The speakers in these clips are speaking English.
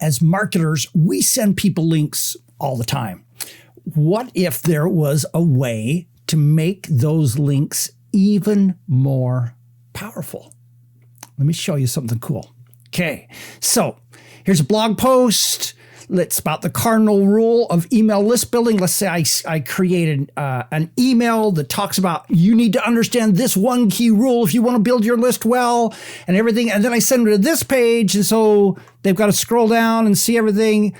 as marketers, we send people links all the time. What if there was a way to make those links even more powerful? Let me show you something cool. Okay, so here's a blog post. It's about the cardinal rule of email list building. Let's say I created an email that talks about you need to understand this one key rule if you want to build your list well and everything. And then I send them to this page. And so they've got to scroll down and see everything.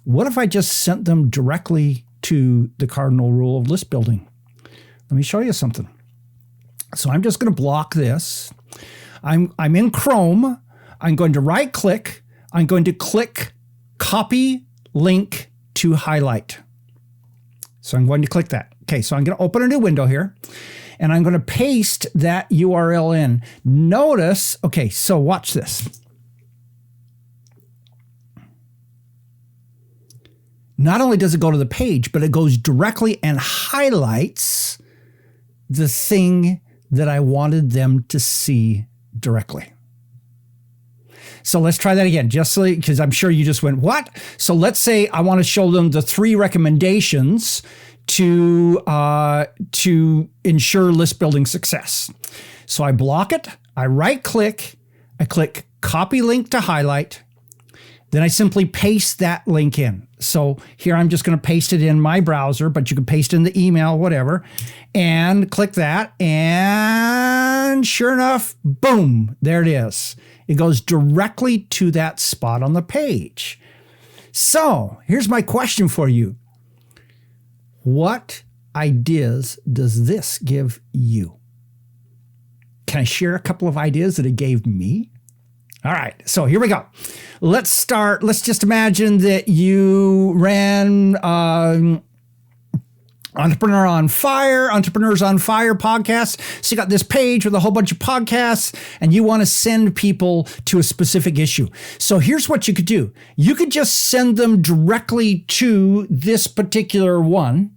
What if I just sent them directly to the cardinal rule of list building? Let me show you something. So I'm just going to block this. I'm in Chrome. I'm going to right click. I'm going to click copy link to highlight. So I'm going to click that. Okay, so I'm going to open a new window here and I'm going to paste that URL in. Notice, okay, so watch this. Not only does it go to the page, but it goes directly and highlights the thing that I wanted them to see directly. So let's try that again, just so, because I'm sure you just went, what? So let's say I want to show them the 3 recommendations to ensure list building success. So I block it, I right click, I click copy link to highlight, then I simply paste that link in. So here I'm just going to paste it in my browser, but you can paste in the email, whatever, and click that. And sure enough, boom, there it is. It goes directly to that spot on the page. So here's my question for you. What ideas does this give you? Can I share a couple of ideas that it gave me? All right, so here we go. Let's start. Let's just imagine that you ran Entrepreneurs on Fire podcast. So you got this page with a whole bunch of podcasts and you want to send people to a specific issue. So here's what you could do. You could just send them directly to this particular one.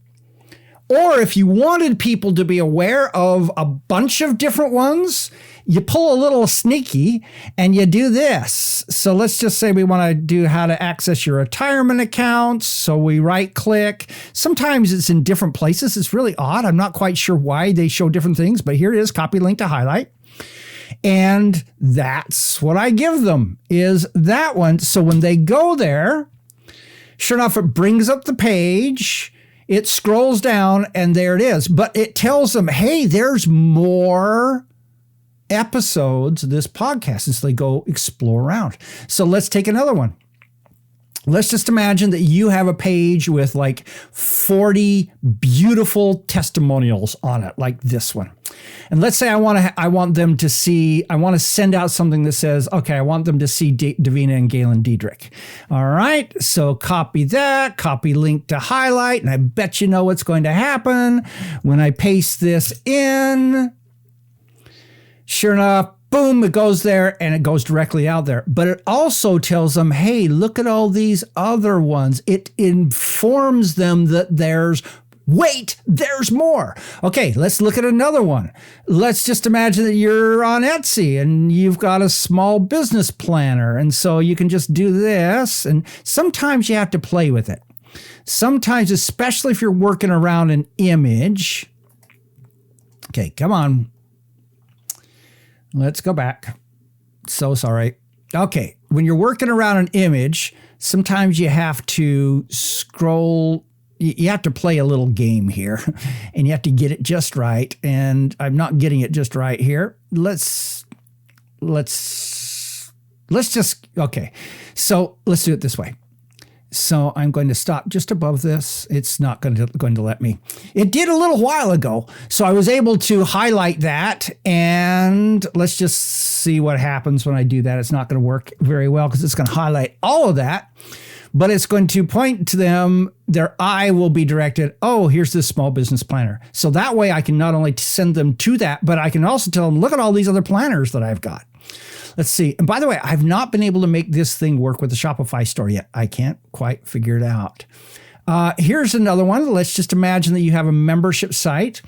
Or if you wanted people to be aware of a bunch of different ones, you pull a little sneaky and you do this. So let's just say we want to do how to access your retirement accounts. So we right click. Sometimes it's in different places. It's really odd. I'm not quite sure why they show different things, but here it is, copy link to highlight. And that's what I give them, is that one. So when they go there, sure enough, it brings up the page. It scrolls down and there it is. But it tells them, hey, there's more episodes of this podcast, as they go explore around. So let's take another one. Let's just imagine that you have a page with like 40 beautiful testimonials on it, like this one. And let's say I want to send out something that says, okay, I want them to see Davina and Galen Diedrich. All right. So copy that, copy link to highlight. And I bet you know what's going to happen when I paste this in. Sure enough, boom, it goes there and it goes directly out there. But it also tells them, hey, look at all these other ones. It informs them that there's more. Okay, let's look at another one. Let's just imagine that you're on Etsy and you've got a small business planner. And so you can just do this. And sometimes you have to play with it. Sometimes, especially if you're working around an image. Okay, come on. Let's go back. So sorry. Okay. When you're working around an image, sometimes you have to scroll. You have to play a little game here and you have to get it just right. And I'm not getting it just right here. Let's just, okay. So let's do it this way. So I'm going to stop just above this. It's not going to let me. It did a little while ago. So I was able to highlight that. And let's just see what happens when I do that. It's not going to work very well because it's going to highlight all of that. But it's going to point to them. Their eye will be directed, oh, here's this small business planner. So that way I can not only send them to that, but I can also tell them, look at all these other planners that I've got. Let's see. And by the way, I've not been able to make this thing work with the Shopify store yet. I can't quite figure it out. Here's another one. Let's just imagine that you have a membership site.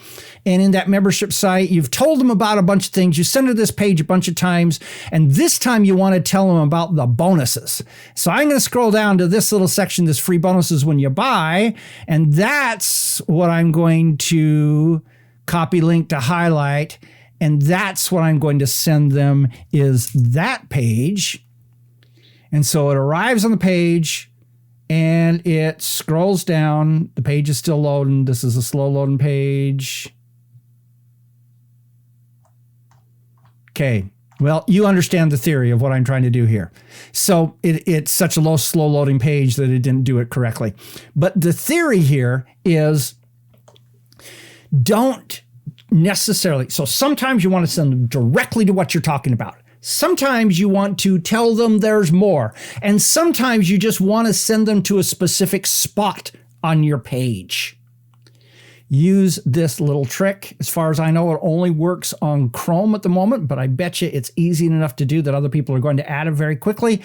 And in that membership site, you've told them about a bunch of things. You send to this page a bunch of times. And this time you want to tell them about the bonuses. So I'm going to scroll down to this little section, this free bonuses when you buy. And that's what I'm going to copy, link to highlight. And that's what I'm going to send them is that page. And so it arrives on the page and it scrolls down. The page is still loading. This is a slow loading page. Okay. Well, you understand the theory of what I'm trying to do here. So it's such a slow loading page that it didn't do it correctly. But the theory here is don't necessarily. So sometimes you want to send them directly to what you're talking about. Sometimes you want to tell them there's more. And sometimes you just want to send them to a specific spot on your page. Use this little trick. As far as I know, it only works on Chrome at the moment, but I bet you it's easy enough to do that other people are going to add it very quickly.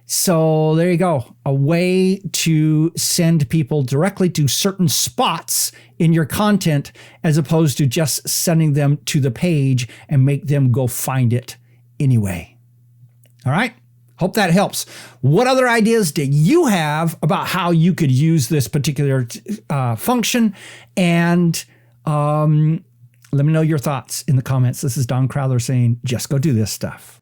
So there you go. A way to send people directly to certain spots in your content as opposed to just sending them to the page and make them go find it anyway. All right. Hope that helps. What other ideas do you have about how you could use this particular function? And let me know your thoughts in the comments. This is Don Crowther saying, just go do this stuff.